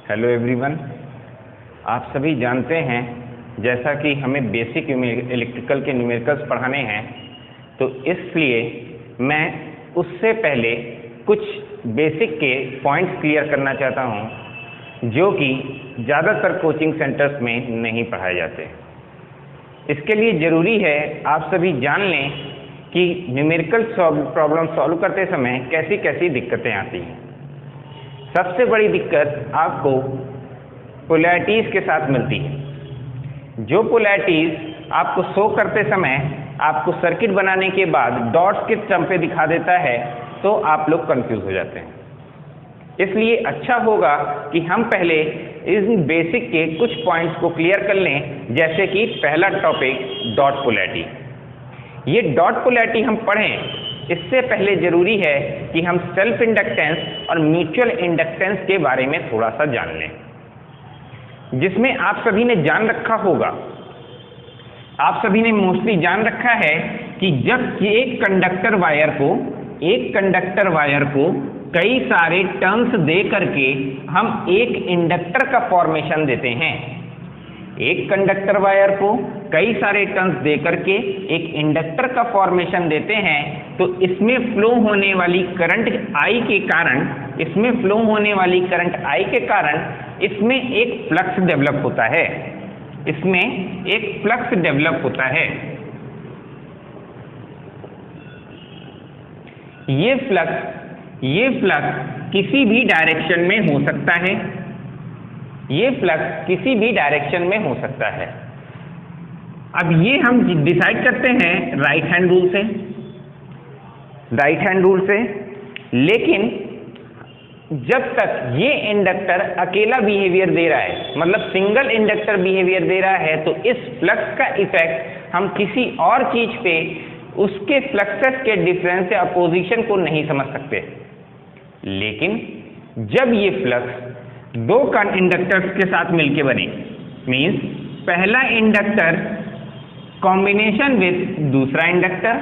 Hello everyone, आप सभी जानते हैं जैसा कि हमें बेसिक इलेक्ट्रिकल के न्यूमेरिकल्स पढ़ाने हैं, तो इसलिए मैं उससे पहले कुछ बेसिक के पॉइंट्स क्लियर करना चाहता हूं जो कि ज़्यादातर कोचिंग सेंटर्स में नहीं पढ़ाए जाते। इसके लिए ज़रूरी है आप सभी जान लें कि न्यूमेरिकल प्रॉब्लम सॉल्व करते समय कैसी कैसी दिक्कतें आती हैं। सबसे बड़ी दिक्कत आपको पोलैरिटीज़ के साथ मिलती है। जो पोलैरिटीज़ आपको शो करते समय आपको सर्किट बनाने के बाद डॉट्स के टर्म पे दिखा देता है तो आप लोग कंफ्यूज हो जाते हैं। इसलिए अच्छा होगा कि हम पहले इन बेसिक के कुछ पॉइंट्स को क्लियर कर लें, जैसे कि पहला टॉपिक डॉट पोलैरिटी। ये डॉट पोलैरिटी हम पढ़ें इससे पहले जरूरी है कि हम सेल्फ इंडक्टेंस और म्यूचुअल इंडक्टेंस के बारे में थोड़ा सा जान लें, जिसमें आप सभी ने जान रखा होगा, आप सभी ने मोस्टली जान रखा है कि जब एक कंडक्टर वायर को कई सारे टर्न्स दे करके हम एक इंडक्टर का फॉर्मेशन देते हैं, एक कंडक्टर वायर को कई सारे टर्न्स दे करके एक इंडक्टर का फॉर्मेशन देते हैं, तो इसमें फ्लो होने वाली करंट I के कारण इसमें एक फ्लक्स डेवलप होता है। ये फ्लक्स किसी भी डायरेक्शन में हो सकता है। अब ये हम डिसाइड करते हैं राइट हैंड रूल से, लेकिन जब तक ये इंडक्टर अकेला बिहेवियर दे रहा है, मतलब सिंगल इंडक्टर बिहेवियर दे रहा है, तो इस फ्लक्स का इफेक्ट हम किसी और चीज पे उसके फ्लक्सेस के डिफरेंस या अपोजिशन को नहीं समझ सकते। लेकिन जब ये फ्लक्स दो इंडक्टर्स के साथ मिलके बने, मींस पहला इंडक्टर कॉम्बिनेशन विद दूसरा इंडक्टर,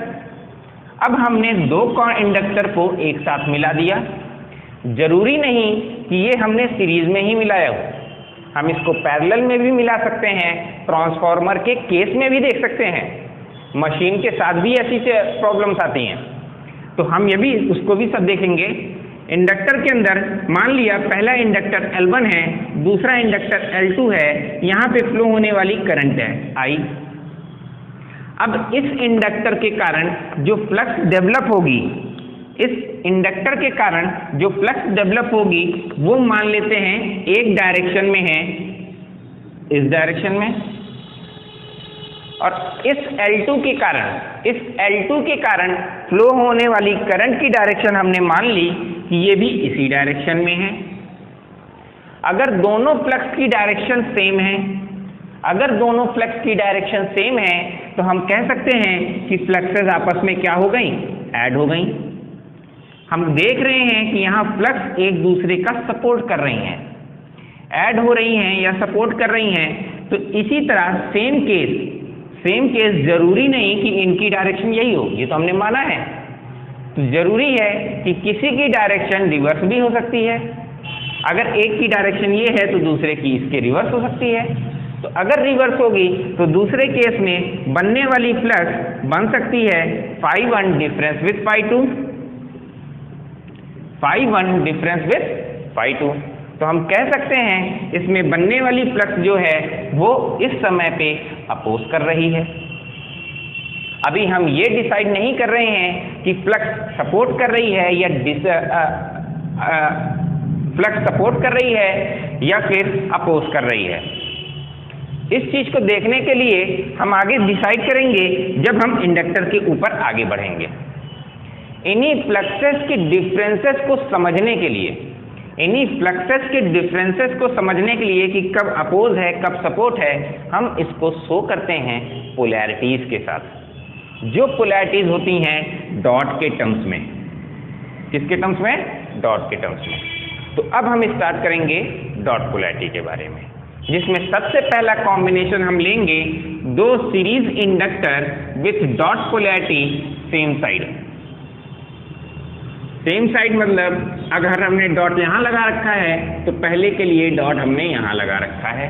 अब हमने दो इंडक्टर को एक साथ मिला दिया। जरूरी नहीं कि ये हमने सीरीज में ही मिलाया हो, हम इसको पैरेलल में भी मिला सकते हैं, ट्रांसफार्मर के केस में भी देख सकते हैं, मशीन के साथ भी ऐसी प्रॉब्लम्स आती हैं, तो हम ये भी उसको भी सब देखेंगे। इंडक्टर के अंदर मान लिया पहला इंडक्टर L1 है, दूसरा इंडक्टर L2 है, यहाँ पे फ्लो होने वाली करंट है I। अब इस इंडक्टर के कारण जो फ्लक्स डेवलप होगी, वो मान लेते हैं एक डायरेक्शन में है, इस डायरेक्शन में, और इस L2 के कारण फ्लो होने वाली करंट की डायरेक्शन हमने मान ली कि ये भी इसी डायरेक्शन में है। अगर दोनों फ्लक्स की डायरेक्शन सेम है, तो हम कह सकते हैं कि फ्लक्सेस आपस में क्या हो गई, ऐड हो गई। हम देख रहे हैं कि यहाँ फ्लक्स एक दूसरे का सपोर्ट कर रही हैं, ऐड हो रही हैं या सपोर्ट कर रही हैं। तो इसी तरह सेम केस जरूरी नहीं कि इनकी डायरेक्शन यही हो, ये तो हमने माना है, तो जरूरी है कि किसी की डायरेक्शन रिवर्स भी हो सकती है। अगर एक की डायरेक्शन ये है तो दूसरे की इसके रिवर्स हो सकती है। तो अगर रिवर्स होगी तो दूसरे केस में बनने वाली फ्लक्स बन सकती है φ1 डिफरेंस विथ φ2। तो हम कह सकते हैं इसमें बनने वाली फ्लक्स जो है वो इस समय पे अपोज कर रही है। अभी हम ये डिसाइड नहीं कर रहे हैं कि फ्लक्स सपोर्ट कर रही है या फिर अपोज कर रही है। इस चीज को देखने के लिए हम आगे डिसाइड करेंगे जब हम इंडक्टर के ऊपर आगे बढ़ेंगे। इन्हीं फ्लक्सेस के डिफरेंसेस को समझने के लिए कि कब अपोज है कब सपोर्ट है, हम इसको शो करते हैं पोलैरिटीज के साथ, जो पोलैरिटीज होती हैं डॉट के टर्म्स में। किसके टर्म्स में? डॉट के टर्म्स में। तो अब हम स्टार्ट करेंगे डॉट पोलैरिटी के बारे में, जिसमें सबसे पहला कॉम्बिनेशन हम लेंगे दो series inductor with dot polarity same side मतलब अगर हमने डॉट यहाँ लगा रखा है तो पहले के लिए डॉट हमने यहाँ लगा रखा है।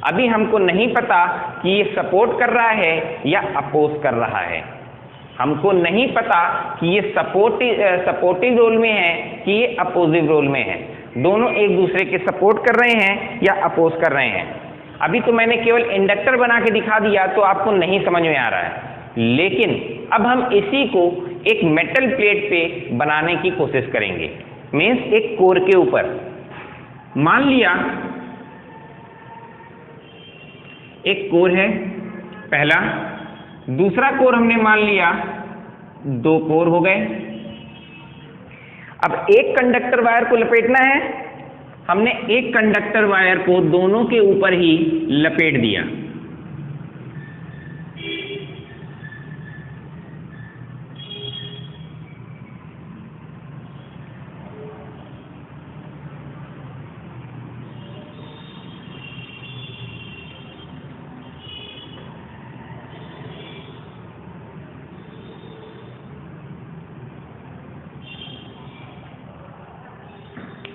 अभी हमको नहीं पता कि ये सपोर्ट कर रहा है या अपोज कर रहा है। हमको नहीं पता कि ये सपोर्टिव रोल में है कि ये अपोजिव रोल में है। दोनों एक दूसरे के सपोर्ट कर रहे हैं या अपोज कर रहे हैं। अभी तो मैंने केवल इंडक्टर बना के दिखा दिया तो आपको नहीं समझ में आ रहा है, लेकिन अब हम इसी को एक मेटल प्लेट पे बनाने की कोशिश करेंगे, मीन्स एक कोर के ऊपर। मान लिया एक कोर है पहला, दूसरा कोर हमने मान लिया, 2 कोर हो गए। अब एक कंडक्टर वायर को लपेटना है, हमने एक कंडक्टर वायर को दोनों के ऊपर ही लपेट दिया।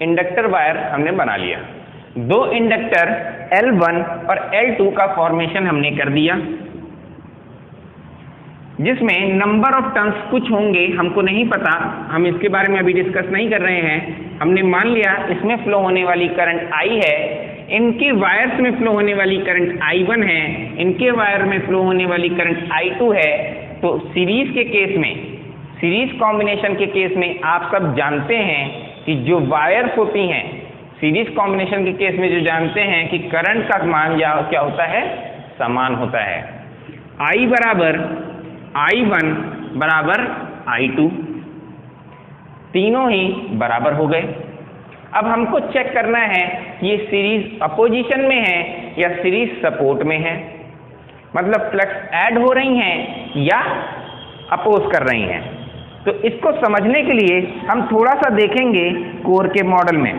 इंडक्टर वायर हमने बना लिया। 2 इंडक्टर L1 और L2 का फॉर्मेशन हमने कर दिया, जिसमें नंबर ऑफ टर्न्स कुछ होंगे, हमको नहीं पता, हम इसके बारे में अभी डिस्कस नहीं कर रहे हैं। हमने मान लिया इसमें फ्लो होने वाली करंट I है, इनके वायर्स में फ्लो होने वाली करंट I1 है, इनके वायर में फ्लो होने वाली करंट I2 है। तो सीरीज के केस में, सीरीज कॉम्बिनेशन के केस में आप सब जानते हैं कि जो वायर्स होती हैं सीरीज कॉम्बिनेशन के केस में जो जानते हैं कि करंट का मान क्या होता है, समान होता है। I बराबर I1 बराबर I2, तीनों ही बराबर हो गए। अब हमको चेक करना है कि ये सीरीज अपोजिशन में है या सीरीज सपोर्ट में है, मतलब फ्लक्स ऐड हो रही हैं या अपोज कर रही हैं। तो इसको समझने के लिए हम थोड़ा सा देखेंगे कोर के मॉडल में।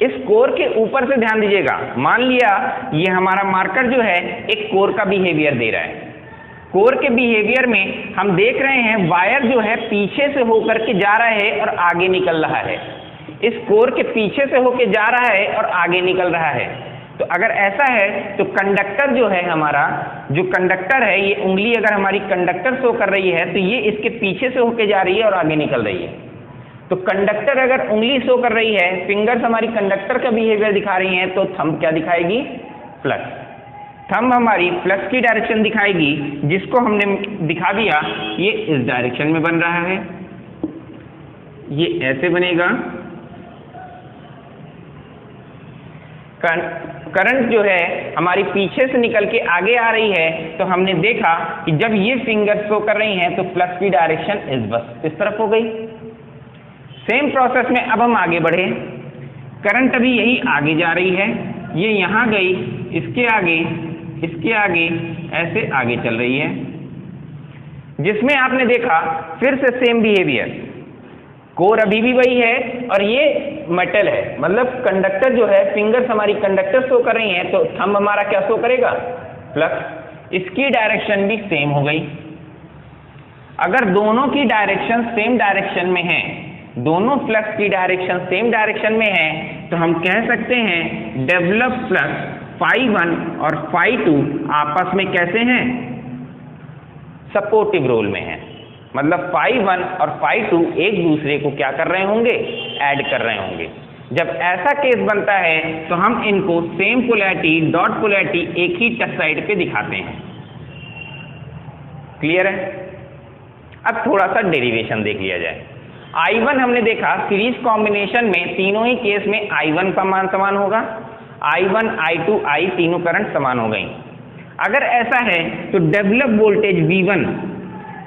इस कोर के ऊपर से ध्यान दीजिएगा, मान लिया ये हमारा मार्कर जो है एक कोर का बिहेवियर दे रहा है। कोर के बिहेवियर में हम देख रहे हैं वायर जो है पीछे से होकर के जा रहा है और आगे निकल रहा है। इस कोर के पीछे से होकर जा रहा है और आगे निकल रहा है। तो अगर ऐसा है तो कंडक्टर जो है हमारा, जो कंडक्टर है, ये उंगली अगर हमारी कंडक्टर शो कर रही है तो ये इसके पीछे से होके जा रही है और आगे निकल रही है। तो कंडक्टर अगर उंगली शो कर रही है, फिंगर्स हमारी कंडक्टर का बिहेवियर दिखा रही हैं, तो थंब क्या दिखाएगी, फ्लक्स। थंब हमारी फ्लक्स की डायरेक्शन दिखाएगी, जिसको हमने दिखा दिया ये इस डायरेक्शन में बन रहा है, ये ऐसे बनेगा। करंट जो है हमारी पीछे से निकल के आगे आ रही है, तो हमने देखा कि जब ये फिंगर शो कर रही हैं तो फ्लक्स की डायरेक्शन इस तरफ हो गई। सेम प्रोसेस में अब हम आगे बढ़े, करंट अभी यही आगे जा रही है, ये यहाँ गई, इसके आगे ऐसे आगे चल रही है, जिसमें आपने देखा फिर से सेम बिहेवियर। कोर अभी भी वही है और ये मेटल है, मतलब कंडक्टर जो है, फिंगर्स हमारी कंडक्टर शो कर रही हैं, तो थंब हमारा क्या शो करेगा, फ्लक्स। इसकी डायरेक्शन भी सेम हो गई। अगर दोनों की डायरेक्शन सेम डायरेक्शन में है, दोनों फ्लक्स की डायरेक्शन सेम डायरेक्शन में है, तो हम कह सकते हैं डेवलप फ्लक्स φ1 और φ2 आपस में कैसे हैं, सपोर्टिव रोल में है। मतलब φ1 और φ2 एक दूसरे को क्या कर रहे होंगे, ऐड कर रहे होंगे। जब ऐसा केस बनता है तो हम इनको सेम पोलैरिटी, डॉट पोलैरिटी एक ही टच साइड पे दिखाते हैं। क्लियर है? अब थोड़ा सा डेरिवेशन देख लिया जाए। I1 हमने देखा सीरीज कॉम्बिनेशन में तीनों ही केस में I1 का मान समान होगा, I1, I2, I तीनों करंट समान हो गई। अगर ऐसा है तो develop voltage V1,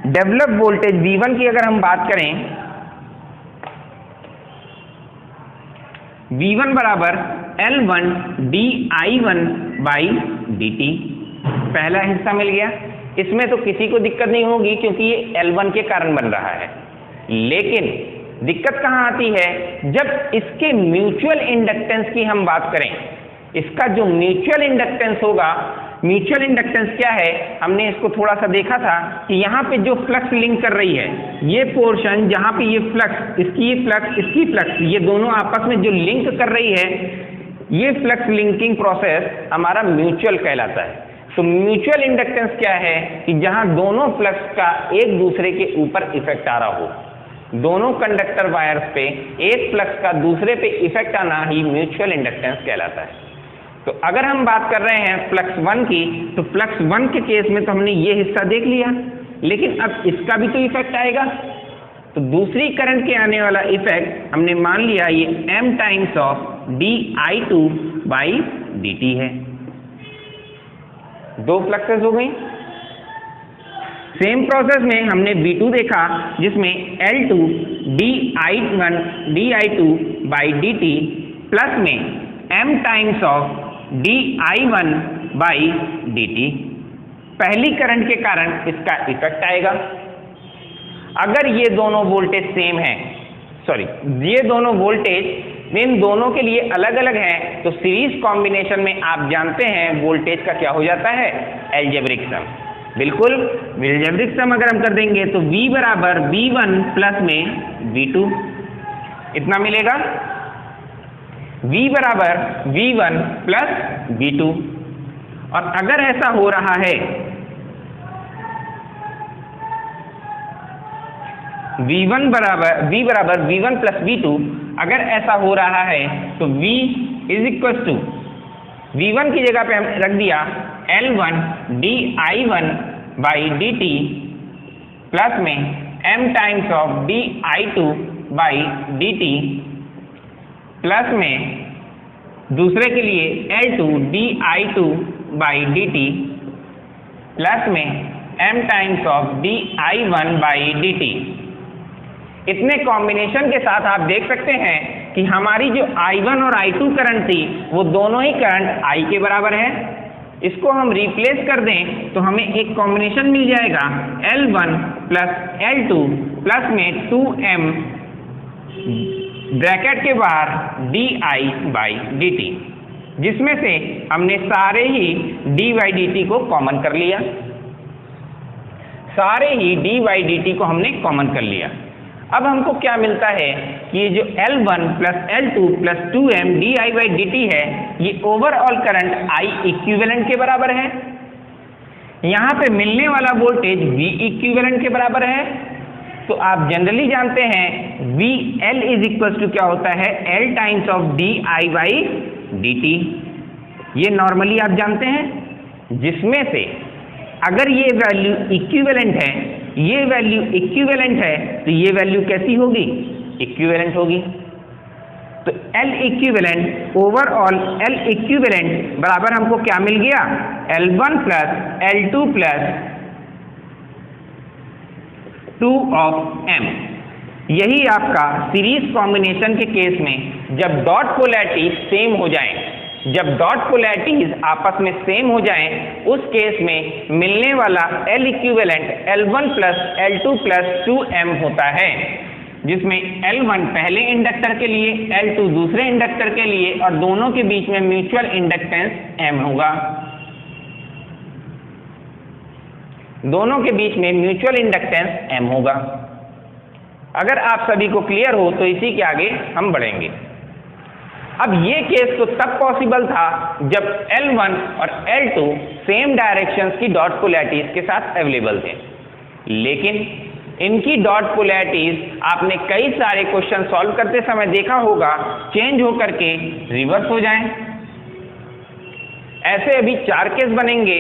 develop voltage V1 की अगर हम बात करें, V1 बराबर L1 dI1 बाई dt। पहला हिस्सा मिल गया, इसमें तो किसी को दिक्कत नहीं होगी क्योंकि ये L1 के कारण बन रहा है। लेकिन दिक्कत कहाँ आती है, जब इसके म्यूचुअल इंडक्टेंस की हम बात करें। इसका जो म्यूचुअल इंडक्टेंस होगा म्यूचुअल इंडक्टेंस क्या है, हमने इसको थोड़ा सा देखा था कि यहाँ पे जो फ्लक्स लिंक कर रही है, ये पोर्शन जहाँ पे ये फ्लक्स, इसकी फ्लक्स, ये दोनों आपस में जो लिंक कर रही है, ये फ्लक्स लिंकिंग प्रोसेस हमारा म्यूचुअल कहलाता है। तो म्यूचुअल इंडक्टेंस क्या है कि जहां दोनों फ्लक्स का एक दूसरे के ऊपर इफेक्ट आ रहा हो, दोनों कंडक्टर वायर्स पे एक फ्लक्स का दूसरे पे इफेक्ट आना ही म्यूचुअल इंडक्टेंस कहलाता है। तो अगर हम बात कर रहे हैं फ्लक्स 1 की, तो फ्लक्स 1 के केस में तो हमने ये हिस्सा देख लिया, लेकिन अब इसका भी तो इफेक्ट आएगा। तो दूसरी करंट के आने वाला इफेक्ट हमने मान लिया ये m times of di2 by dt है। दो फ्लक्सेस हो गई। सेम प्रोसेस में हमने V2 देखा जिसमें L2 di2 by dt plus में m times of di1 by dt। पहली करंट के कारण इसका इफेक्ट आएगा। अगर ये दोनों वोल्टेज सेम है, ये दोनों वोल्टेज इन दोनों के लिए अलग अलग हैं, तो सीरीज कॉम्बिनेशन में आप जानते हैं वोल्टेज का क्या हो जाता है, एल्जेब्रिक सम। बिल्कुल एल्जेब्रिक सम अगर हम कर देंगे तो V बराबर V1 प्लस में V2 इतना मिलेगा, V बराबर V1 प्लस V2। और अगर ऐसा हो रहा है V बराबर V1 प्लस V2, अगर ऐसा हो रहा है तो V is equal to V1 की जगह पे हम रख दिया L1 di1 by dt plus में m times of di2 by dt plus में दूसरे के लिए L2 di2 by dt plus में m times of di1 by dt। इतने कॉम्बिनेशन के साथ आप देख सकते हैं कि हमारी जो I1 और I2 करंट थी वो दोनों ही करंट I के बराबर है। इसको हम रिप्लेस कर दें तो हमें एक कॉम्बिनेशन मिल जाएगा L1 प्लस L2 प्लस में 2m ब्रैकेट के बाहर di बाई dt, जिसमें से हमने सारे ही d बाई dt को कॉमन कर लिया, सारे ही d बाई dt को हमने कॉमन कर लिया। अब हमको क्या मिलता है कि ये जो L1 plus L2 plus 2m di by dt है, ये ओवरऑल करंट I इक्विवेलेंट के बराबर है। यहाँ पे मिलने वाला वोल्टेज V इक्विवेलेंट के बराबर है। तो आप जनरली जानते हैं VL इज इक्वल टू क्या होता है, L times of di by dt। ये नॉर्मली आप जानते हैं, जिसमें से अगर ये वैल्यू इक्विवेलेंट है, ये वैल्यू इक्विवेलेंट है, तो ये वैल्यू कैसी होगी, इक्विवेलेंट होगी। तो L equivalent overall L equivalent बराबर हमको क्या मिल गया, L1 plus L2 plus 2 of m। यही आपका सीरीज कॉम्बिनेशन के केस में जब डॉट पोलैरिटी सेम हो जाए, जब डॉट पोलैरिटीज आपस में सेम हो जाएं, उस केस में मिलने वाला L equivalent L1 plus L2 plus 2m होता है, जिसमें L1 पहले इंडक्टर के लिए, L2 दूसरे इंडक्टर के लिए, और दोनों के बीच में म्यूचुअल इंडक्टेंस m होगा। दोनों के बीच में म्यूचुअल इंडक्टेंस m होगा। अगर आप सभी को क्लियर हो तो इसी के आगे हम बढ़ेंगे। अब ये केस तो तब पॉसिबल था जब L1 और L2 सेम डायरेक्शंस की डॉट पोलैरिटीज के साथ अवेलेबल थे, लेकिन इनकी डॉट पोलैरिटीज आपने कई सारे क्वेश्चन सॉल्व करते समय देखा होगा चेंज होकर के रिवर्स हो जाएं। ऐसे अभी 4 केस बनेंगे।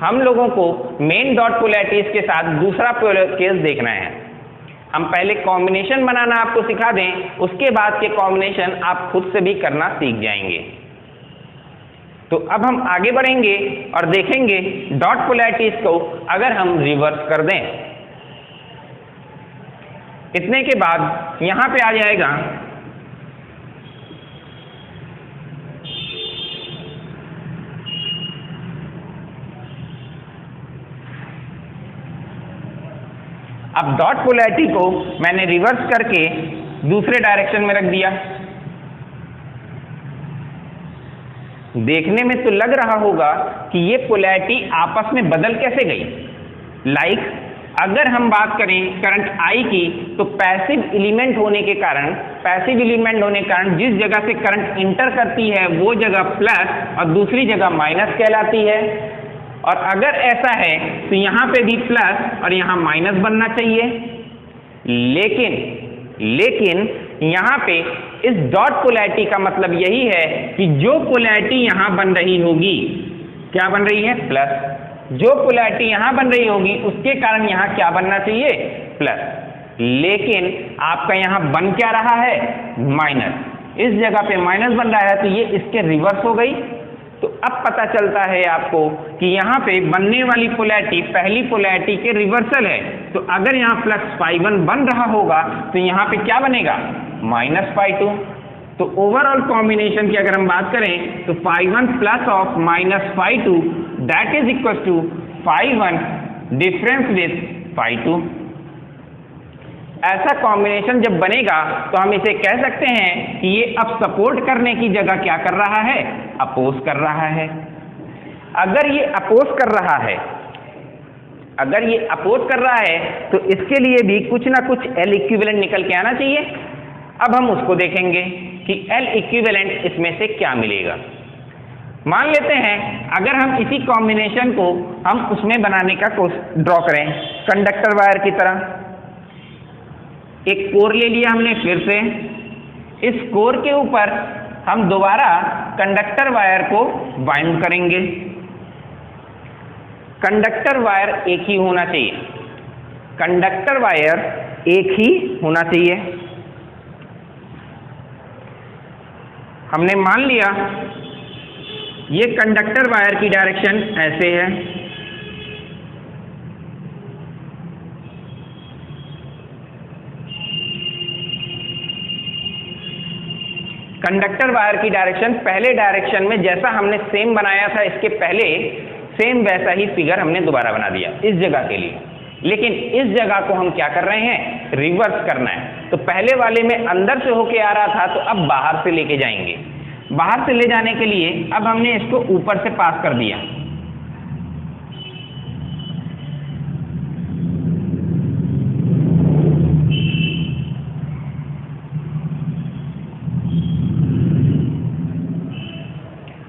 हम लोगों को मेन डॉट पोलैरिटीज के साथ दूसरा केस देखना है। हम पहले कॉम्बिनेशन बनाना आपको सिखा दें, उसके बाद के कॉम्बिनेशन आप खुद से भी करना सीख जाएंगे। तो अब हम आगे बढ़ेंगे और देखेंगे डॉट पोलैरिटीज को अगर हम रिवर्स कर दें। इतने के बाद यहां पे आ जाएगा अब डॉट पोलैरिटी को मैंने रिवर्स करके दूसरे डायरेक्शन में रख दिया। देखने में तो लग रहा होगा कि ये पोलैरिटी आपस में बदल कैसे गई। लाइक अगर हम बात करें करंट I की, तो पैसिव एलिमेंट होने के कारण जिस जगह से करंट इंटर करती है वो जगह प्लस और दूसरी जगह माइनस कहलाती है। और अगर ऐसा है तो यहाँ पे भी प्लस और यहाँ माइनस बनना चाहिए। लेकिन यहाँ पे इस डॉट पोलैरिटी का मतलब यही है कि जो पोलैरिटी यहाँ बन रही होगी, क्या बन रही है, प्लस। जो पोलैरिटी यहाँ बन रही होगी उसके कारण यहाँ क्या बनना चाहिए, प्लस। लेकिन आपका यहाँ बन क्या रहा है, माइनस। इस जगह पे माइनस बन रहा है तो ये इसके रिवर्स हो गई। तो अब पता चलता है आपको कि यहाँ पे बनने वाली पोलैरिटी पहली पोलैरिटी के रिवर्सल है। तो अगर यहाँ प्लस ∅1 बन रहा होगा तो यहाँ पे क्या बनेगा, माइनस ∅2। तो ओवरऑल कॉम्बिनेशन की अगर हम बात करें तो ∅1 plus of minus ∅2 that is equal to ∅1 difference with ∅2। ऐसा कॉम्बिनेशन जब बनेगा तो हम इसे कह सकते हैं कि ये अब सपोर्ट करने की जगह क्या कर रहा है, अपोज कर रहा है। अगर ये अपोज कर रहा है तो इसके लिए भी कुछ ना कुछ L इक्विवेलेंट निकल के आना चाहिए। अब हम उसको देखेंगे कि L इक्विवेलेंट इसमें से क्या मिलेगा। मान लेते हैं अगर हम इसी कॉम्बिनेशन को हम उसमें बनाने का ड्रॉ करें, कंडक्टर वायर की तरह। एक कोर ले लिया हमने, फिर से इस कोर के ऊपर हम दोबारा कंडक्टर वायर को बाइंड करेंगे। कंडक्टर वायर एक ही होना चाहिए। हमने मान लिया ये कंडक्टर वायर की डायरेक्शन ऐसे है, कंडक्टर वायर की डायरेक्शन पहले डायरेक्शन में जैसा हमने सेम बनाया था इसके पहले, सेम वैसा ही फिगर हमने दोबारा बना दिया इस जगह के लिए। लेकिन इस जगह को हम क्या कर रहे हैं, रिवर्स करना है। तो पहले वाले में अंदर से होके आ रहा था तो अब बाहर से लेके जाएंगे। बाहर से ले जाने के लिए अब हमने इसको ऊपर से पास कर दिया।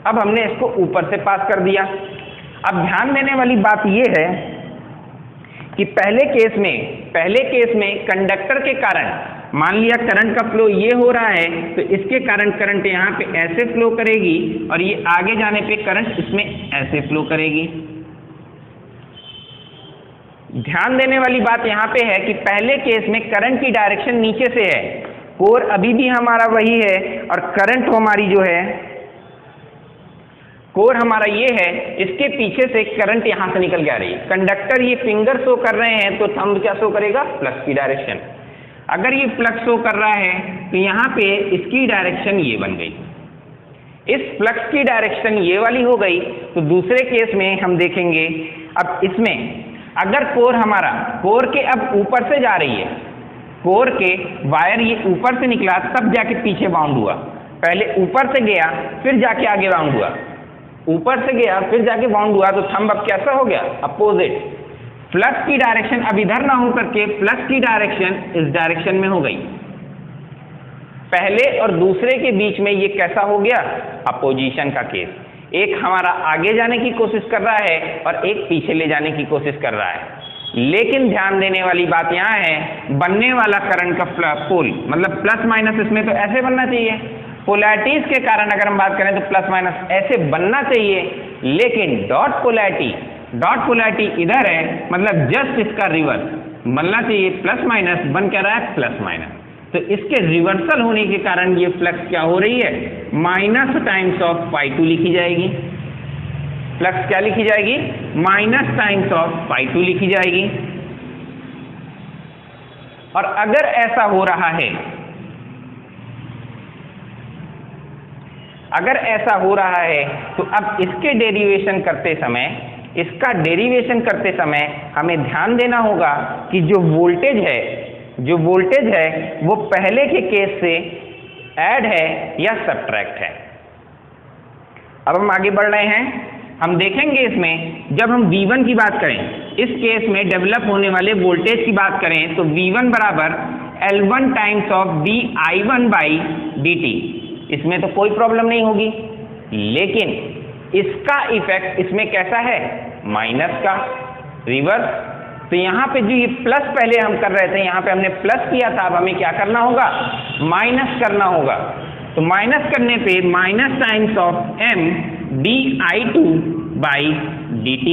अब हमने इसको ऊपर से पास कर दिया। अब ध्यान देने वाली बात यह है कि पहले केस में कंडक्टर के कारण मान लिया करंट का फ्लो ये हो रहा है तो इसके कारण करंट यहाँ पे ऐसे फ्लो करेगी और ये आगे जाने पे करंट इसमें ऐसे फ्लो करेगी। ध्यान देने वाली बात यहाँ पे है कि पहले केस में करंट की डायरेक्शन नीचे से है, कोर अभी भी हमारा वही है और करंट हमारी जो है कोर हमारा ये है, इसके पीछे से करंट यहां से निकल के आ रही है। कंडक्टर ये फिंगर शो कर रहे हैं तो थंब क्या शो करेगा, प्लस की डायरेक्शन। अगर ये फ्लक्स शो कर रहा है तो यहाँ पे इसकी डायरेक्शन ये बन गई। इस फ्लक्स की डायरेक्शन ये वाली हो गई। तो दूसरे केस में हम देखेंगे, अब इसमें अगर कोर के अब ऊपर से जा रही है, कोर के वायर ये ऊपर से निकला तब जाके पीछे बाउंड हुआ। पहले ऊपर से गया फिर जाके आगे बाउंड हुआ, ऊपर से गया फिर जाके बाउंड हुआ। तो थंब अब कैसा हो गया, अपोजिट। फ्लक्स की डायरेक्शन अब इधर ना हो करके फ्लक्स की डायरेक्शन इस डायरेक्शन में हो गई। पहले और दूसरे के बीच में ये कैसा हो गया, अपोजिशन का केस। एक हमारा आगे जाने की कोशिश कर रहा है और एक पीछे ले जाने की कोशिश कर रहा है। लेकिन ध्यान देने वाली बात यहाँ है, बनने वाला करंट का पोल मतलब प्लस माइनस इसमें तो ऐसे बनना चाहिए। पोलैरिटीज के कारण अगर हम बात करें तो प्लस माइनस ऐसे बनना चाहिए। लेकिन डॉट पोलैरिटी इधर है, मतलब जस्ट इसका रिवर्स बनना चाहिए। प्लस माइनस बन क्या रहा है, प्लस माइनस। तो इसके रिवर्सल होने के कारण ये फ्लक्स क्या हो रही है, माइनस टाइम्स ऑफ ∅2 लिखी जाएगी। फ्लक्स क्या लिखी जाएगी, माइनस टाइम्स ऑफ ∅2 लिखी जाएगी। और अगर ऐसा हो रहा है, तो अब इसके डेरिवेशन करते समय हमें ध्यान देना होगा कि जो वोल्टेज है वो पहले के केस से ऐड है या सब्ट्रैक्ट है। अब हम आगे बढ़ रहे हैं, हम देखेंगे इसमें जब हम V1 की बात करें, इस केस में डेवलप होने वाले वोल्टेज की बात करें तो V1 बराबर L1 times of dI1 by dt। इसमें तो कोई प्रॉब्लम नहीं होगी, लेकिन इसका इफेक्ट इसमें कैसा है, माइनस का, रिवर्स। तो यहाँ पे जो ये प्लस पहले हम कर रहे थे, यहाँ पे हमने प्लस किया था, अब हमें क्या करना होगा, माइनस करना होगा। तो माइनस करने पे minus times of m dI2 by dt।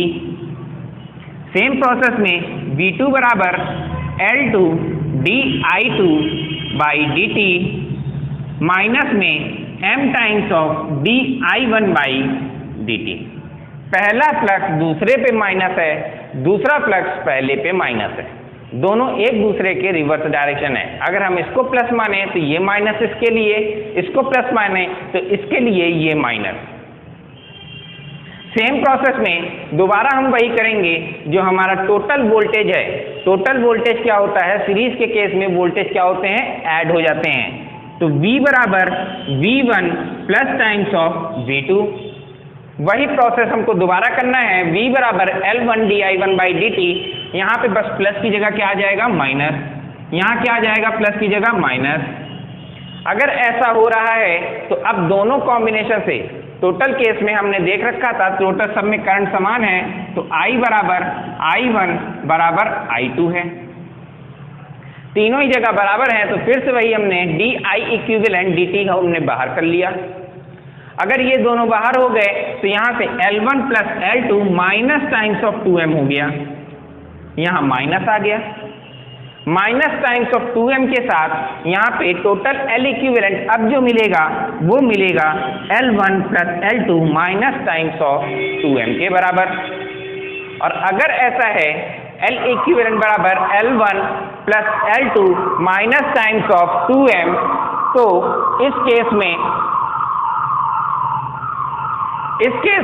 Same process में V2 बराबर L2 dI2 by dt minus में m times of dI1 by dt। पहला फ्लक्स दूसरे पे माइनस है, दूसरा फ्लक्स पहले पे माइनस है, दोनों एक दूसरे के रिवर्स डायरेक्शन है। अगर हम इसको प्लस माने तो ये माइनस इसके लिए, इसको प्लस माने तो इसके लिए ये माइनस। सेम प्रोसेस में दोबारा हम वही करेंगे जो हमारा टोटल वोल्टेज है। टोटल वोल्टेज क्या होता है, सीरीज के केस में वोल्टेज क्या होते हैं, ऐड हो जाते हैं। तो V बराबर V1 plus times of V2। वही प्रोसेस हमको दोबारा करना है, V बराबर L1 dI1 बाई dt। यहाँ पे बस प्लस की जगह क्या आ जाएगा, माइनस, यहाँ क्या आ जाएगा, प्लस की जगह माइनस। अगर ऐसा हो रहा है तो अब दोनों कॉम्बिनेशन से, टोटल केस में हमने देख रखा था टोटल सब में करंट समान है, तो I बराबर I1 बराबर I2 है, तीनों ही जगह बराबर है। तो फिर से वही हमने DI इक्विवेलेंट dt का हमने बाहर कर लिया। अगर ये दोनों बाहर हो गए तो यहाँ से L1 plus L2 minus times of 2m हो गया, यहाँ माइनस आ गया, माइनस टाइम्स ऑफ 2m के साथ यहाँ पे टोटल L इक्विवेलेंट अब जो मिलेगा वो मिलेगा L1 plus L2 minus times of 2m के बराबर। और अगर ऐसा है L इक्विवेलेंट बराबर L1 plus L2 minus times of 2m, तो इस केस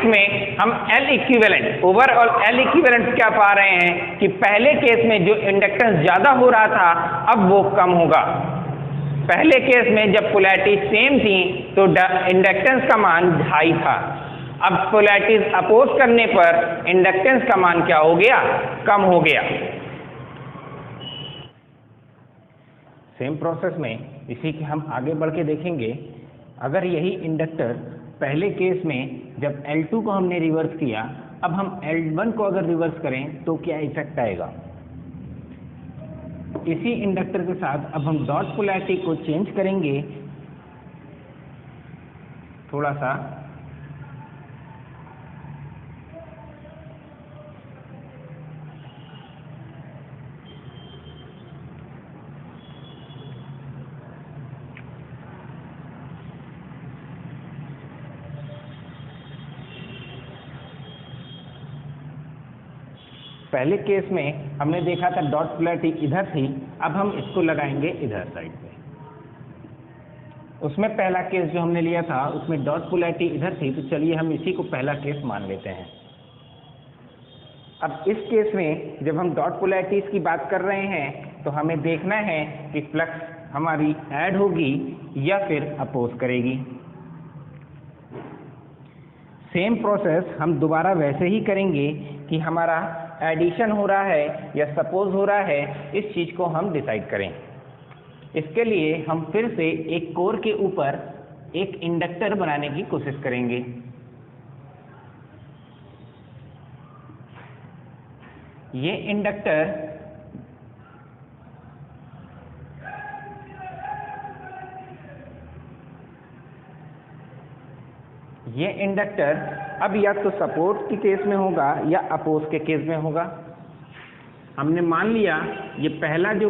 में हम L equivalent, overall L equivalent क्या पा रहे हैं कि पहले केस में जो इंडक्टेंस ज्यादा हो रहा था अब वो कम होगा। पहले केस में जब पोलैरिटी सेम थी तो इंडक्टेंस का मान 2.5 था, अब पोलैरिटीज अपोज करने पर इंडक्टेंस का मान क्या हो गया, कम हो गया। सेम प्रोसेस में इसी के हम आगे बढ़ के देखेंगे। अगर यही इंडक्टर पहले केस में जब L2 को हमने रिवर्स किया, अब हम L1 को अगर रिवर्स करें तो क्या इफेक्ट आएगा। इसी इंडक्टर के साथ अब हम डॉट पोलैरिटी को चेंज करेंगे थोड़ा सा। पहले केस में हमने देखा था डॉट पोलैरिटी इधर थी, अब हम इसको लगाएंगे इधर साइड पे। उसमें पहला केस जो हमने लिया था उसमें डॉट पोलैरिटी इधर थी, तो चलिए हम इसी को पहला केस मान लेते हैं। अब इस केस में जब हम डॉट पोलैरिटीज की बात कर रहे हैं तो हमें देखना है कि फ्लक्स हमारी ऐड होगी या फिर अपोज करेगी। सेम प्रोसेस हम दोबारा वैसे ही करेंगे कि हमारा एडिशन हो रहा है या सपोज हो रहा है, इस चीज को हम डिसाइड करें। इसके लिए हम फिर से एक कोर के ऊपर एक इंडक्टर बनाने की कोशिश करेंगे। ये इंडक्टर अब या तो सपोर्ट के केस में होगा या अपोज के केस में होगा। हमने मान लिया ये पहला जो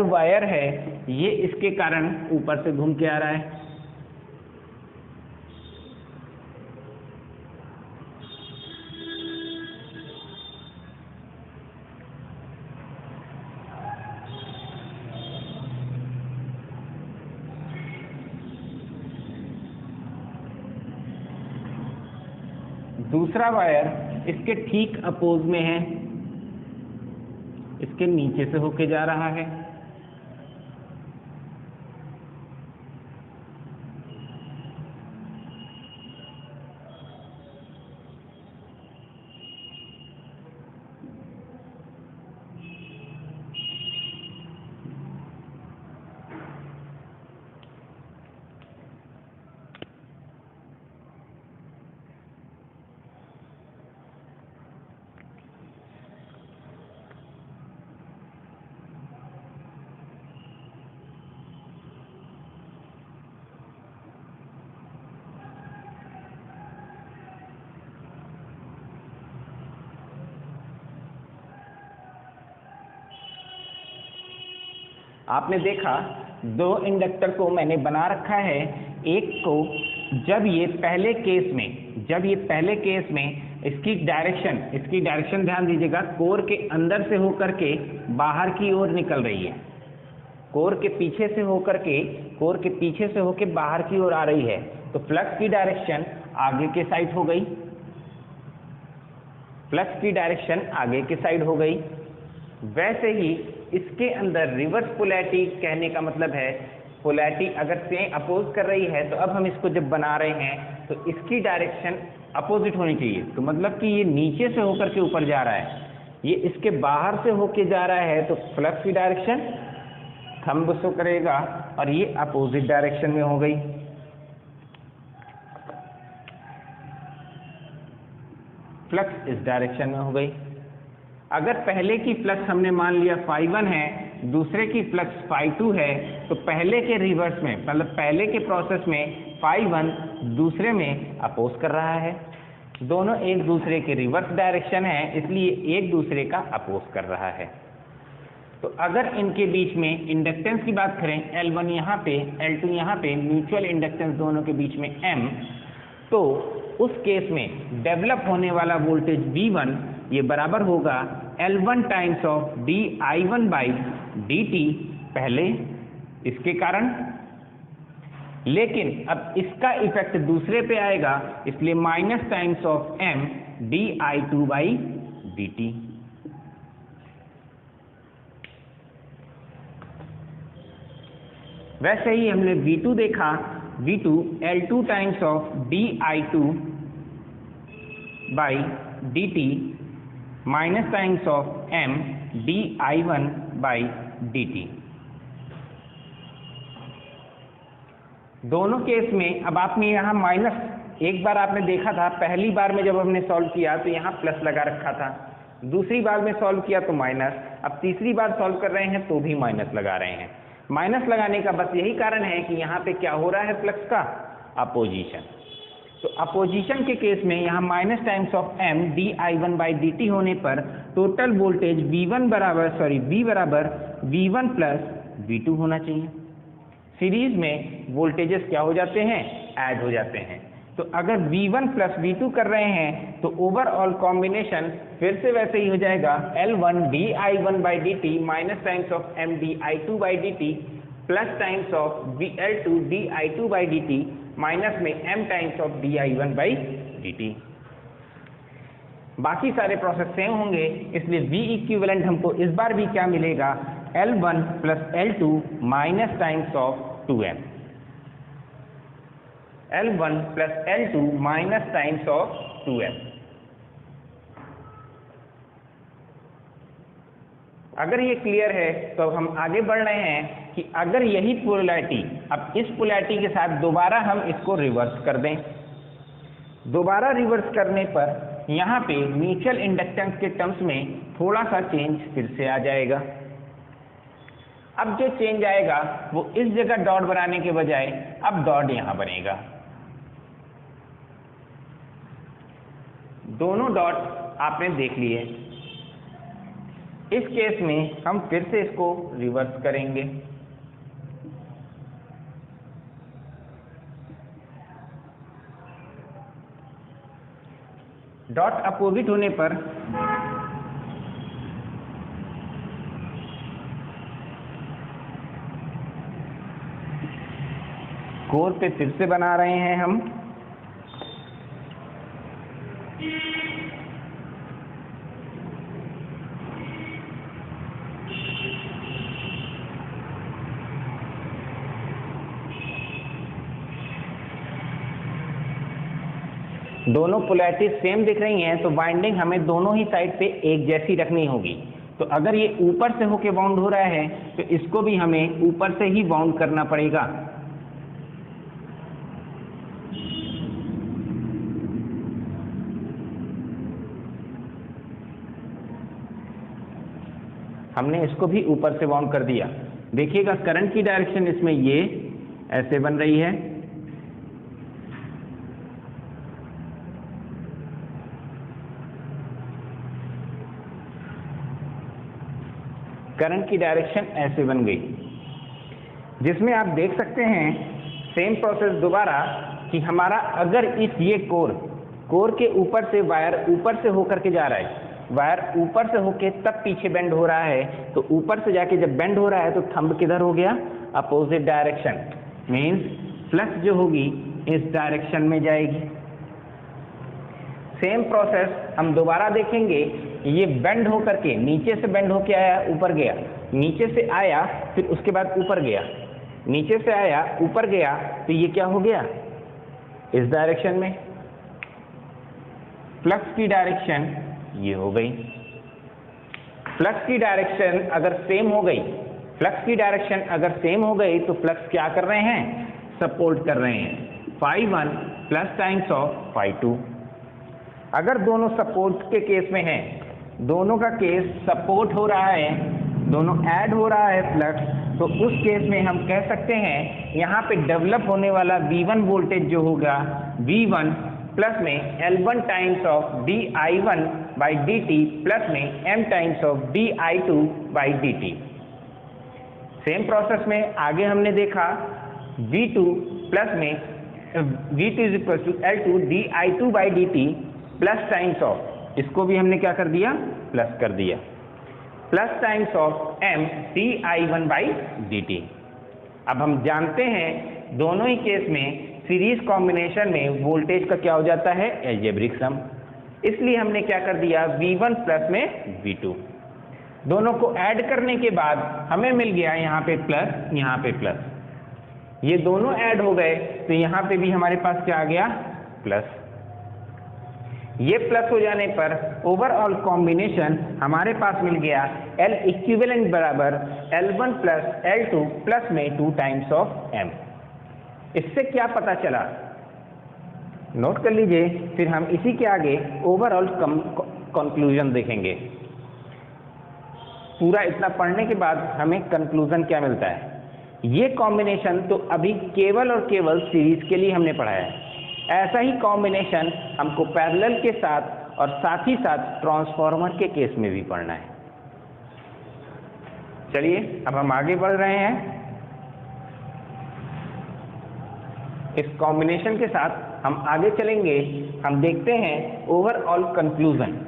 वायर है ये इसके कारण ऊपर से घूम के आ रहा है, दूसरा वायर इसके ठीक अपोज में है, इसके नीचे से होके जा रहा है। आपने देखा दो इंडक्टर को मैंने बना रखा है, एक को जब ये पहले केस में इसकी डायरेक्शन ध्यान दीजिएगा, कोर के अंदर से होकर के बाहर की ओर निकल रही है, कोर के पीछे से होकर बाहर की ओर आ रही है, तो फ्लक्स की डायरेक्शन आगे के साइड हो गई, वैसे ही इसके अंदर रिवर्स पोलैरिटी कहने का मतलब है पोलैरिटी अगर से अपोज कर रही है, तो अब हम इसको जब बना रहे हैं तो इसकी डायरेक्शन अपोजिट होनी चाहिए। तो मतलब कि ये नीचे से होकर के ऊपर जा रहा है, ये इसके बाहर से होके जा रहा है, तो फ्लक्स की डायरेक्शन थंब शो करेगा और ये अपोजिट डायरेक्शन में हो गई। फ्लक्स इस डायरेक्शन में हो गई। अगर पहले की फ्लक्स हमने मान लिया φ1 है, दूसरे की फ्लक्स φ2 है, तो पहले के रिवर्स में मतलब पहले के प्रोसेस में φ1 दूसरे में अपोज कर रहा है, दोनों एक दूसरे के रिवर्स डायरेक्शन है, इसलिए एक दूसरे का अपोज कर रहा है। तो अगर इनके बीच में इंडक्टेंस की बात करें, L1 यहाँ पे L2 यहाँ पे, म्यूचुअल इंडक्टेंस दोनों के बीच में M, तो उस केस में डेवलप होने वाला वोल्टेज V1 ये बराबर होगा L1 times of dI1 by dt, पहले इसके कारण, लेकिन अब इसका इफेक्ट दूसरे पे आएगा, इसलिए minus times of M dI2 by dt। वैसे ही हमने V2 देखा, V2 L2 times of dI2 by dt minus times of M dI1 by dt। दोनों केस में अब आपने यहाँ माइनस, एक बार आपने देखा था पहली बार में जब हमने सॉल्व किया तो यहाँ प्लस लगा रखा था, दूसरी बार में सॉल्व किया तो माइनस, अब तीसरी बार सॉल्व कर रहे हैं तो भी माइनस लगा रहे हैं। माइनस लगाने का बस यही कारण है कि यहाँ पे क्या हो रहा है, फ्लक्स का अपोजिशन। तो अपोजिशन के केस में यहाँ minus times of M dI1 by dt होने पर टोटल वोल्टेज V बराबर V1 प्लस V2 होना चाहिए। सीरीज में वोल्टेजेस क्या हो जाते हैं, ऐड हो जाते हैं। तो अगर V1 प्लस V2 कर रहे हैं तो ओवरऑल कॉम्बिनेशन फिर से वैसे ही हो जाएगा, L1 dI1 by dt minus times of M dI2 by dt plus times of L2 dI2 by dt minus में M times of dI1 by dt। बाकी सारे प्रोसेस सेम होंगे, इसलिए V इक्विवेलेंट हमको इस बार भी क्या मिलेगा, L1 plus L2 minus times of 2M, L1 plus L2 minus times of 2M। अगर ये क्लियर है तो हम आगे बढ़ रहे हैं कि अगर यही पोलैरिटी, अब इस पोलैरिटी के साथ दोबारा हम इसको रिवर्स कर दें, दोबारा रिवर्स करने पर यहाँ पे म्यूचुअल इंडक्टेंस के टर्म्स में थोड़ा सा चेंज फिर से आ जाएगा। अब जो चेंज आएगा वो इस जगह डॉट बनाने के बजाय अब डॉट यहाँ बनेगा। दोनों डॉट आपने देख लिए। इस केस में हम फिर से इसको रिवर्स करेंगे। डॉट अपोजिट होने पर कोर पे फिर से बना रहे हैं हम। दोनों पोलैरिटी सेम दिख रही हैं, तो बाइंडिंग हमें दोनों ही साइड पे एक जैसी रखनी होगी। तो अगर ये ऊपर से होके बाउंड हो रहा है तो इसको भी हमें ऊपर से ही बाउंड करना पड़ेगा। हमने इसको भी ऊपर से बाउंड कर दिया। देखिएगा करंट की डायरेक्शन इसमें ये ऐसे बन रही है, करंट की डायरेक्शन ऐसे बन गई। जिसमें आप देख सकते हैं सेम प्रोसेस दोबारा कि हमारा अगर इस ये कोर के ऊपर से वायर ऊपर से होकर के जा रहा है, वायर ऊपर से होके तब पीछे बेंड हो रहा है, तो ऊपर से जाके जब बेंड हो रहा है तो थंब किधर हो गया, अपोजिट डायरेक्शन, मीन्स फ्लक्स जो होगी इस डायरेक्शन में जाएगी। सेम प्रोसेस हम दोबारा देखेंगे, ये बेंड होकर के नीचे से बेंड होके आया, ऊपर गया, नीचे से आया, फिर उसके बाद ऊपर गया, नीचे से आया ऊपर गया, तो ये क्या हो गया, इस डायरेक्शन में। फ्लक्स की डायरेक्शन ये हो गई। फ्लक्स की डायरेक्शन अगर सेम हो गई, फ्लक्स की डायरेक्शन अगर सेम हो गई तो फ्लक्स क्या कर रहे हैं, सपोर्ट कर रहे हैं φ1 प्लस टाइम्स ऑफ φ2। अगर दोनों सपोर्ट के केस में हैं, दोनों का केस सपोर्ट हो रहा है, दोनों ऐड हो रहा है फ्लक्स, तो उस केस में हम कह सकते हैं यहाँ पे डेवलप होने वाला V1 वोल्टेज जो होगा V1 प्लस में L1 times of dI1 by dt plus में M times of dI2 by dt। Same process में आगे हमने देखा V2 प्लस में V2 is equal to L2 dI2 by dt plus times of, इसको भी हमने क्या कर दिया, प्लस कर दिया, plus times of M dI1 by dt। अब हम जानते हैं दोनों ही केस में सीरीज कॉम्बिनेशन में वोल्टेज का क्या हो जाता है, अलजेब्रिक सम, इसलिए हमने क्या कर दिया, V1 प्लस में V2, दोनों को ऐड करने के बाद हमें मिल गया यहाँ पे प्लस, यहाँ पे प्लस, ये दोनों ऐड हो गए तो यहाँ पे भी हमारे पास क्या आ गया, प्लस। ये प्लस हो जाने पर ओवरऑल कॉम्बिनेशन हमारे पास मिल गया L इक्विवेलेंट बराबर L1 प्लस L2 प्लस में 2 टाइम्स ऑफ M। इससे क्या पता चला, नोट कर लीजिए, फिर हम इसी के आगे ओवरऑल कंक्लूजन देखेंगे। पूरा इतना पढ़ने के बाद हमें कंक्लूजन क्या मिलता है। ये कॉम्बिनेशन तो अभी केवल और केवल सीरीज के लिए हमने पढ़ा है, ऐसा ही कॉम्बिनेशन हमको पैरेलल के साथ और साथ ही साथ ट्रांसफार्मर के केस में भी पढ़ना है। चलिए अब हम आगे बढ़ रहे हैं। इस कॉम्बिनेशन के साथ हम आगे चलेंगे, हम देखते हैं ओवरऑल कंक्लूजन।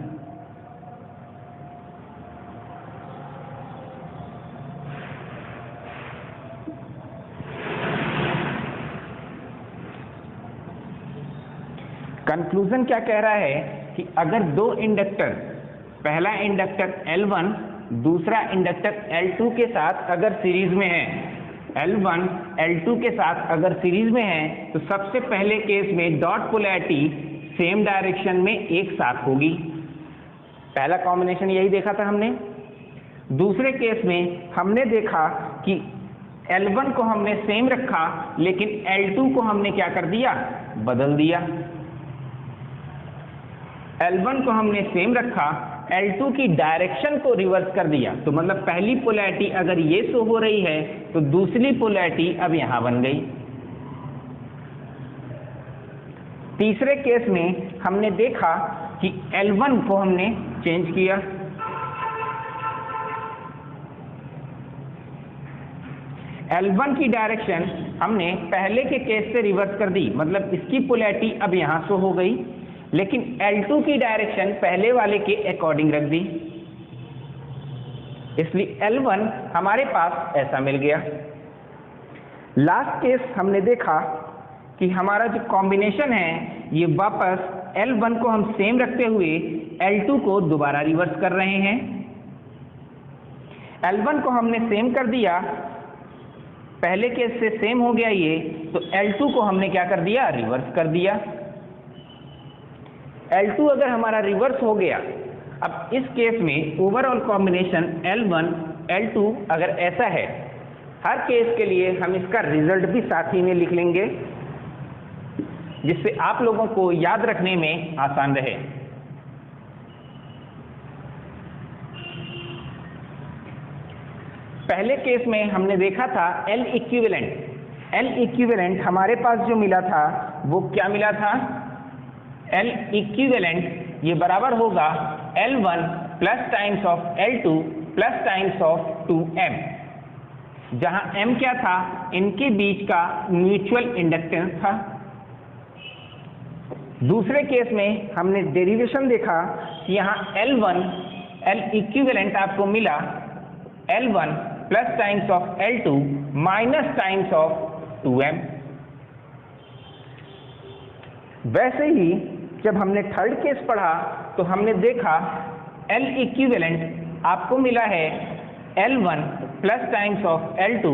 कंक्लूजन क्या कह रहा है कि अगर दो इंडक्टर, पहला इंडक्टर L1 दूसरा इंडक्टर L2 के साथ अगर सीरीज में है, L1 L2 के साथ अगर सीरीज में है, तो सबसे पहले केस में डॉट पोलैरिटी सेम डायरेक्शन में एक साथ होगी। पहला कॉम्बिनेशन यही देखा था हमने। दूसरे केस में हमने देखा कि L1 को हमने सेम रखा, लेकिन L2 को हमने क्या कर दिया, बदल दिया। L1 को हमने सेम रखा, L2 की डायरेक्शन को रिवर्स कर दिया, तो मतलब पहली पोलैरिटी अगर ये शो हो रही है तो दूसरी पोलैरिटी अब यहां बन गई। तीसरे केस में हमने देखा कि L1 को हमने चेंज किया, L1 की डायरेक्शन हमने पहले के केस से रिवर्स कर दी, मतलब इसकी पोलैरिटी अब यहां शो हो गई, लेकिन L2 की डायरेक्शन पहले वाले के अकॉर्डिंग रख दी, इसलिए L1 हमारे पास ऐसा मिल गया। लास्ट केस हमने देखा कि हमारा जो कॉम्बिनेशन है ये वापस L1 को हम सेम रखते हुए L2 को दोबारा रिवर्स कर रहे हैं। L1 को हमने सेम कर दिया, पहले केस से सेम हो गया ये, तो L2 को हमने क्या कर दिया, रिवर्स कर दिया। L2 अगर हमारा रिवर्स हो गया, अब इस केस में ओवरऑल कॉम्बिनेशन L1 L2 अगर ऐसा है, हर केस के लिए हम इसका रिजल्ट भी साथ ही में लिख लेंगे, जिससे आप लोगों को याद रखने में आसान रहे। पहले केस में हमने देखा था L इक्विवेलेंट। L इक्विवेलेंट हमारे पास जो मिला था वो क्या मिला था, L इक्विवेलेंट ये बराबर होगा L1 plus times of L2 plus times of 2M। जहां M क्या था, इनके बीच का म्यूचुअल इंडक्टेंस था। दूसरे केस में हमने डेरिवेशन देखा कि यहाँ L1 L इक्विवेलेंट आपको मिला L1 plus times of L2 minus times of 2m। वैसे ही जब हमने थर्ड केस पढ़ा तो हमने देखा L इक्विवेलेंट आपको मिला है L1 plus times of L2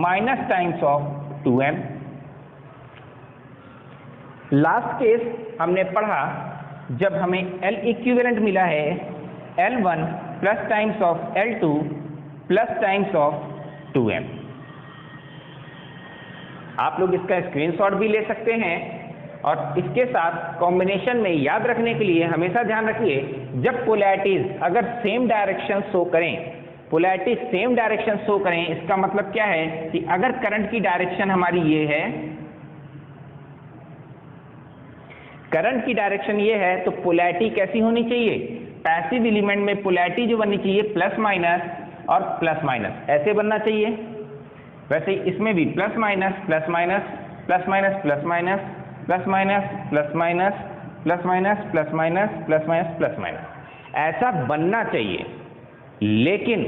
minus times of 2m। Last case हमने पढ़ा जब हमें L इक्विवेलेंट मिला है L1 plus times of L2 plus times of 2m। आप लोग इसका स्क्रीनशॉट भी ले सकते हैं और इसके साथ कॉम्बिनेशन में याद रखने के लिए हमेशा ध्यान रखिए, जब पोलैरिटीज अगर सेम डायरेक्शन शो करें, पोलैरिटी सेम डायरेक्शन शो करें, इसका मतलब क्या है कि अगर करंट की डायरेक्शन हमारी ये है, करंट की डायरेक्शन ये है, तो पोलैरिटी कैसी होनी चाहिए? पैसिव एलिमेंट में पोलैरिटी जो बननी चाहिए प्लस माइनस और प्लस माइनस ऐसे बनना चाहिए। वैसे इसमें भी plus minus plus minus plus minus plus minus plus minus plus minus plus minus plus minus plus minus plus minus ऐसा बनना चाहिए। लेकिन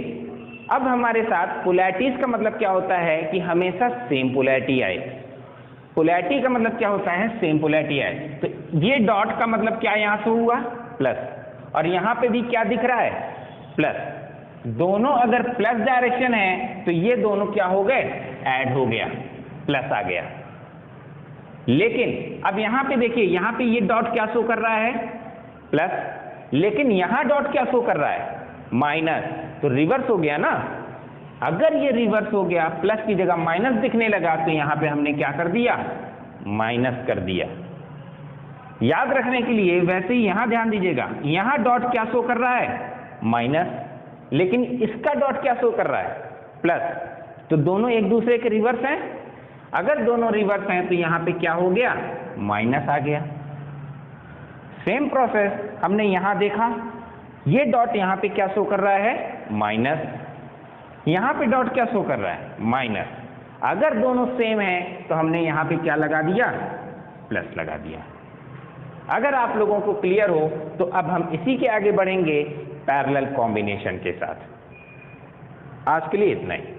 अब हमारे साथ पोलैरिटीज का मतलब क्या होता है कि हमेशा सेम पोलैरिटी आए। पोलैरिटी का मतलब क्या होता है? सेम पोलैरिटी आए। तो ये डॉट का मतलब क्या यहां से हुआ? प्लस, और यहां पे भी क्या दिख रहा है? प्लस। दोनों अगर प्लस डायरेक्शन है तो ये दोनों क्या हो गए? ऐड हो गया, प्लस आ गया। लेकिन अब यहां पे देखिए, यहां पे ये डॉट क्या शो कर रहा है? प्लस, लेकिन यहां डॉट क्या शो कर रहा है? माइनस। तो रिवर्स हो गया ना। अगर ये रिवर्स हो गया, प्लस की जगह माइनस दिखने लगा, तो यहां पे हमने क्या कर दिया? माइनस कर दिया। याद रखने के लिए वैसे ही यहां ध्यान दीजिएगा, यहां डॉट क्या शो कर रहा है? माइनस, लेकिन इसका डॉट क्या शो कर रहा है? प्लस। तो दोनों एक दूसरे के रिवर्स हैं। अगर दोनों रिवर्स हैं तो यहां पे क्या हो गया? माइनस आ गया। सेम प्रोसेस हमने यहां देखा, ये डॉट यहां पे क्या शो कर रहा है? माइनस। यहां पे डॉट क्या शो कर रहा है? माइनस। अगर दोनों सेम हैं तो हमने यहां पे क्या लगा दिया? प्लस लगा दिया। अगर आप लोगों को क्लियर हो तो अब हम इसी के आगे बढ़ेंगे पैरेलल कॉम्बिनेशन के साथ। आज के लिए इतना ही।